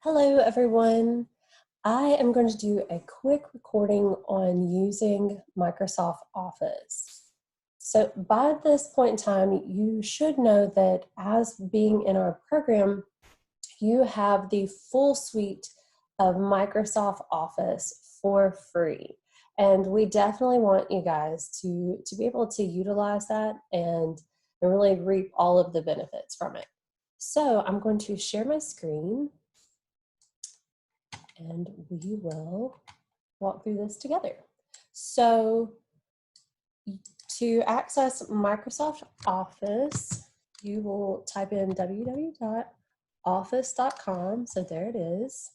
Hello, everyone. I am going to do a quick recording on using Microsoft Office. So by this point in time, you should know that as being in our program, you have the full suite of Microsoft Office for free. And we definitely want you guys to be able to utilize that and really reap all of the benefits from it. So I'm going to share my screen and we will walk through this together. So to access Microsoft Office, you will type in www.office.com. So there it is.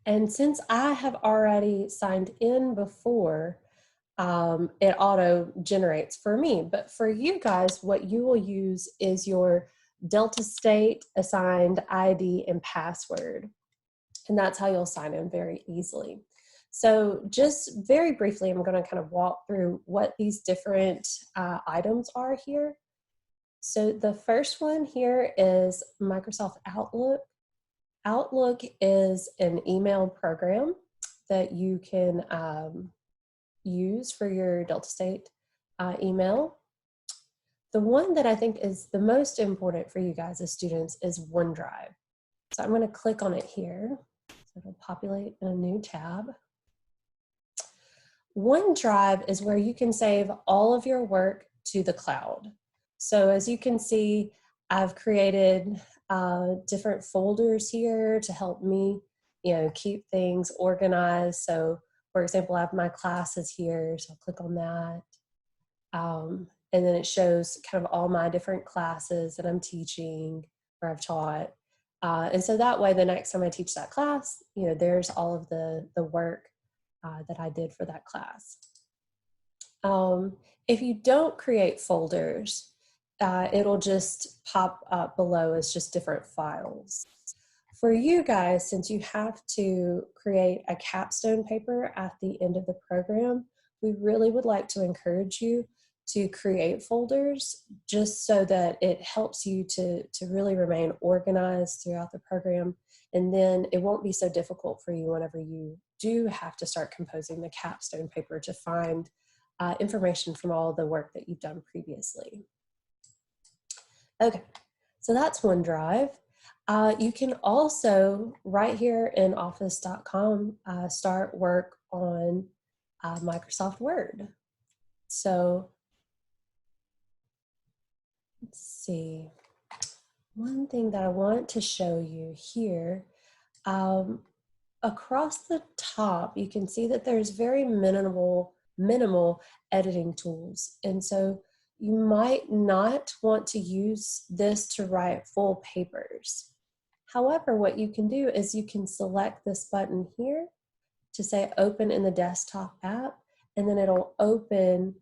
And since I have already signed in before, it auto generates for me. But for you guys, what you will use is your Delta State assigned ID and password. And that's how you'll sign in very easily. So just very briefly, I'm going to kind of walk through what these different items are here. So the first one here is Microsoft Outlook. Outlook is an email program that you can use for your Delta State email. The one that I think is the most important for you guys as students is OneDrive. So I'm going to click on it here. So it'll populate in a new tab. OneDrive is where you can save all of your work to the cloud. So as you can see, I've created different folders here to help me, keep things organized. So for example, I have my classes here, so I'll click on that. And then it shows kind of all my different classes that I'm teaching or I've taught. And so that way, the next time I teach that class, there's all of the work that I did for that class. If you don't create folders, it'll just pop up below as just different files. For you guys, since you have to create a capstone paper at the end of the program, we really would like to encourage you to create folders just so that it helps you to really remain organized throughout the program. And then it won't be so difficult for you whenever you do have to start composing the capstone paper to find information from all the work that you've done previously. Okay, so that's OneDrive. You can also, right here in office.com, start work on Microsoft Word. So let's see. One thing that I want to show you here, across the top, you can see that there's very minimal editing tools. And so you might not want to use this to write full papers. However, what you can do is you can select this button here to say open in the desktop app, and then it'll open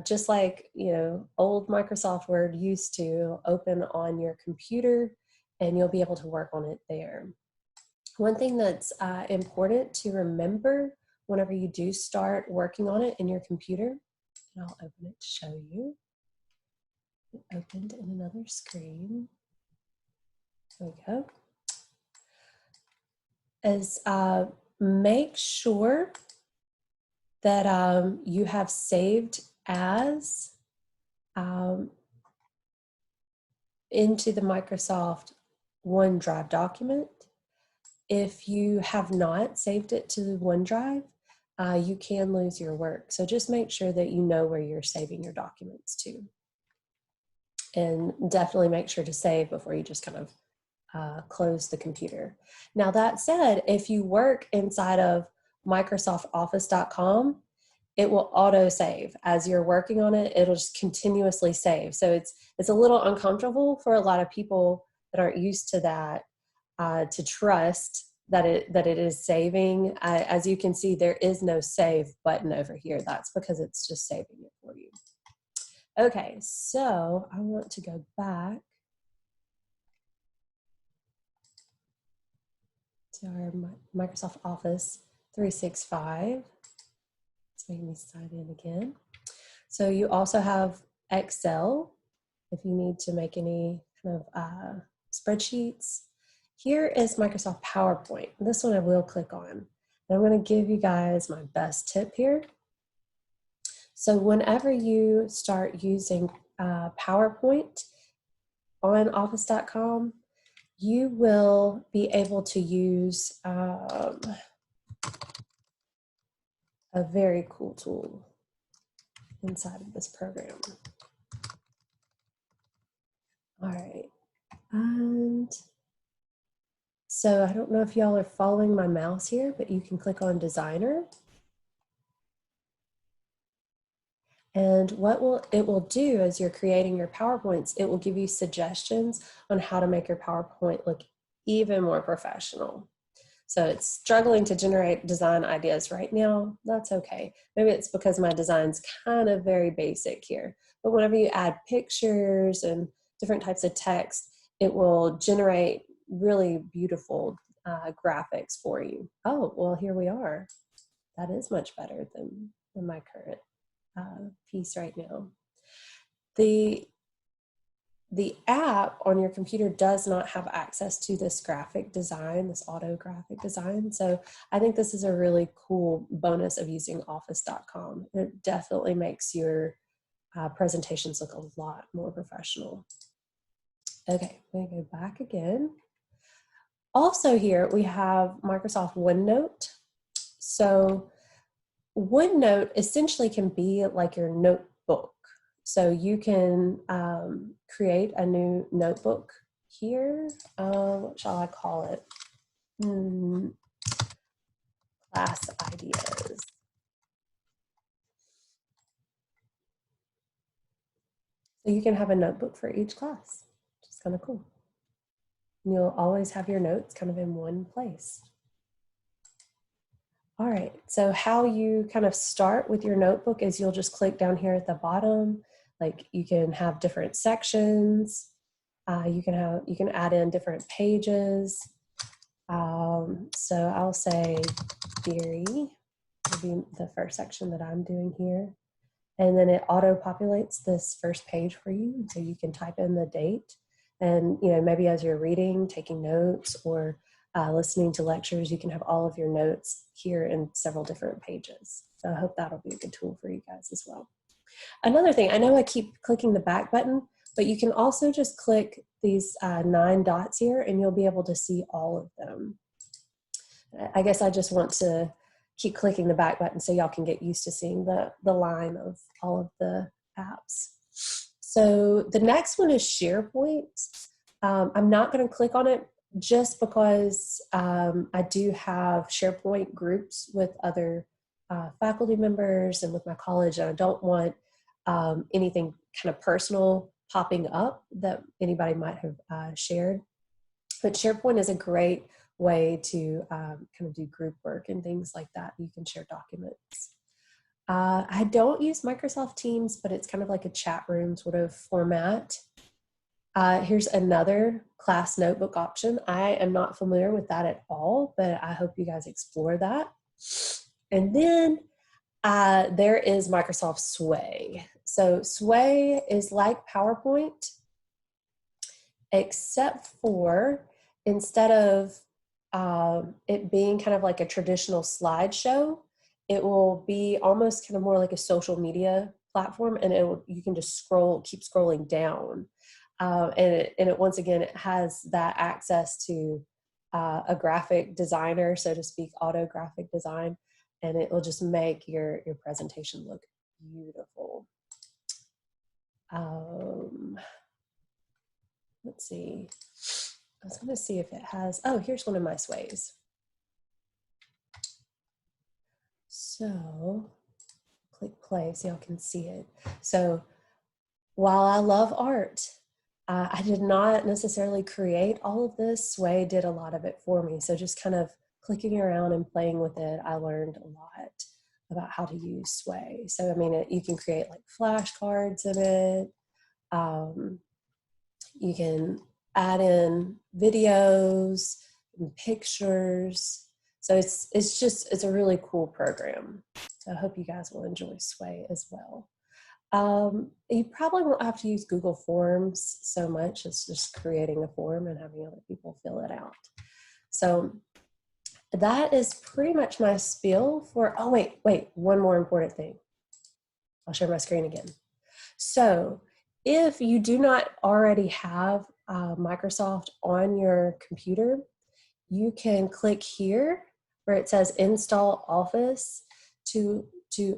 just like old Microsoft Word used to open on your computer, and you'll be able to work on it there. One thing that's important to remember whenever you do start working on it in your computer, and I'll open it to show you. It opened in another screen. There we go. Is make sure that you have saved as into the Microsoft OneDrive document. If you have not saved it to OneDrive, you can lose your work. So just make sure that you know where you're saving your documents to. And definitely make sure to save before you just kind of close the computer. Now that said, if you work inside of MicrosoftOffice.com, it will auto save. As you're working on it, it'll just continuously save. So it's a little uncomfortable for a lot of people that aren't used to that to trust that it is saving. As you can see, there is no save button over here. That's because it's just saving it for you. Okay, so I want to go back to our Microsoft Office 365. It's making me sign in again. So you also have Excel. if you need to make any kind of spreadsheets. Here is Microsoft PowerPoint. This one I will click on. And I'm going to give you guys my best tip here. So whenever you start using PowerPoint on office.com, you will be able to use a very cool tool inside of this program. All right, and so I don't know if y'all are following my mouse here, but you can click on Designer. And what it will do as you're creating your PowerPoints, it will give you suggestions on how to make your PowerPoint look even more professional. So it's struggling to generate design ideas right now. That's okay. Maybe it's because my design's kind of very basic here. But whenever you add pictures and different types of text, it will generate really beautiful graphics for you. Oh, well, here we are. That is much better than my current piece right now. The app on your computer does not have access to this graphic design, this auto graphic design. So I think this is a really cool bonus of using office.com. It definitely makes your presentations look a lot more professional. Okay, I'm gonna go back again. Also here we have Microsoft OneNote. So OneNote essentially can be like your notebook. So you can create a new notebook here. What shall I call it? Class ideas. So you can have a notebook for each class, which is kind of cool. And you'll always have your notes kind of in one place. All right, so how you kind of start with your notebook is you'll just click down here at the bottom. Like you can have different sections. You can add in different pages. So I'll say theory will be the first section that I'm doing here. And then it auto-populates this first page for you. So you can type in the date. And maybe as you're reading, taking notes, or listening to lectures, you can have all of your notes here in several different pages. So I hope that'll be a good tool for you guys as well. Another thing, I know I keep clicking the back button, but you can also just click these 9 dots here and you'll be able to see all of them. I guess I just want to keep clicking the back button so y'all can get used to seeing the line of all of the apps. So the next one is SharePoint. I'm not going to click on it just because I do have SharePoint groups with other faculty members and with my college, and I don't want anything kind of personal popping up that anybody might have shared. But SharePoint is a great way to kind of do group work and things like that. You can share documents. I don't use Microsoft Teams, but it's kind of like a chat room sort of format. Here's another class notebook option. I am not familiar with that at all, but I hope you guys explore that. And then there is Microsoft Sway. So Sway is like PowerPoint, except for instead of it being kind of like a traditional slideshow, it will be almost kind of more like a social media platform, and you can just keep scrolling down. And it once again, it has that access to a graphic designer, so to speak, auto graphic design, and it will just make your presentation look beautiful. Let's see. I was going to see if it has, oh, here's one of my sways. So click play so y'all can see it. So while I love art, I did not necessarily create all of this. Sway did a lot of it for me. So just kind of clicking around and playing with it, I learned a lot about how to use Sway. So I mean, you can create like flashcards in it. You can add in videos and pictures. So it's a really cool program. So I hope you guys will enjoy Sway as well. You probably won't have to use Google Forms so much. It's just creating a form and having other people fill it out. So that is pretty much my spiel for, oh wait, one more important thing. I'll share my screen again. So if you do not already have Microsoft on your computer, you can click here where it says Install Office to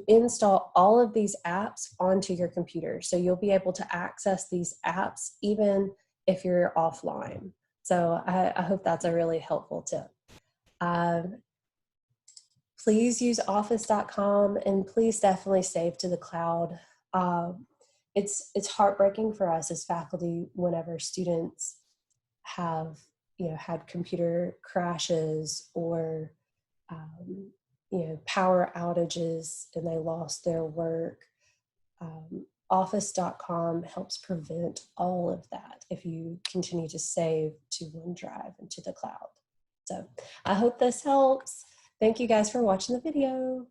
install all of these apps onto your computer. So you'll be able to access these apps even if you're offline. So I hope that's a really helpful tip. Please use office.com and please definitely save to the cloud. It's heartbreaking for us as faculty whenever students have had computer crashes or power outages and they lost their work. Office.com helps prevent all of that if you continue to save to OneDrive and to the cloud. So I hope this helps. Thank you guys for watching the video.